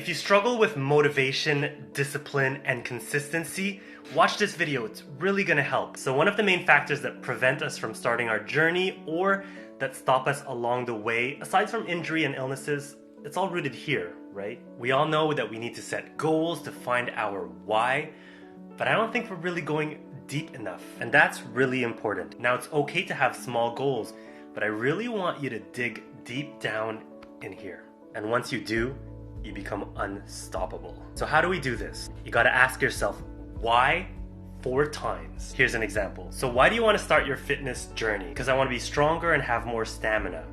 If you struggle with motivation, discipline, and consistency, watch this video. It's really gonna help. So one of the main factors that prevent us from starting our journey or that stop us along the way, aside from injury and illnesses, it's all rooted here, right? We all know that we need to set goals to find our why, but I don't think we're really going deep enough. And that's really important. Now, it's okay to have small goals, but I really want you to dig deep down in here. And once you do, you become unstoppable. So how do we do this? You gotta ask yourself, why 4 times? Here's an example. So why do you wanna start your fitness journey? Because I wanna be stronger and have more stamina.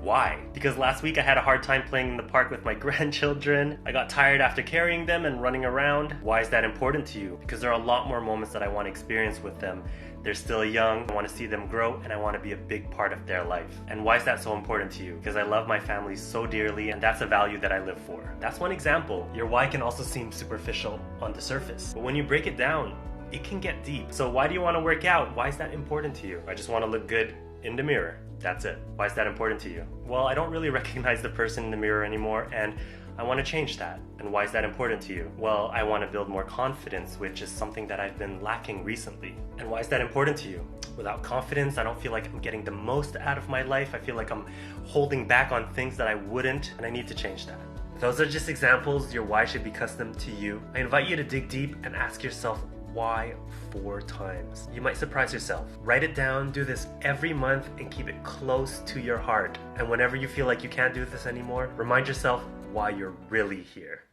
Why? Because last week I had a hard time playing in the park with my grandchildren. I got tired after carrying them and running around. Why is that important to you? Because there are a lot more moments that I want to experience with them. They're still young, I want to see them grow, and I want to be a big part of their life. And why is that so important to you? Because I love my family so dearly, and that's a value that I live for. That's one example. Your why can also seem superficial on the surface, but when you break it down, it can get deep. So why do you want to work out? Why is that important to you? I just want to look good in the mirror. That's it. Why is that important to you? Well, I don't really recognize the person in the mirror anymore, and I want to change that. And why is that important to you? Well, I want to build more confidence, which is something that I've been lacking recently. And why is that important to you? Without confidence, I don't feel like I'm getting the most out of my life. I feel like I'm holding back on things that I wouldn't, and I need to change that. Those are just examples. Your why should be custom to you. I invite you to dig deep and ask yourself, why 4 times? You might surprise yourself. Write it down, do this every month, and keep it close to your heart. And whenever you feel like you can't do this anymore, remind yourself why you're really here.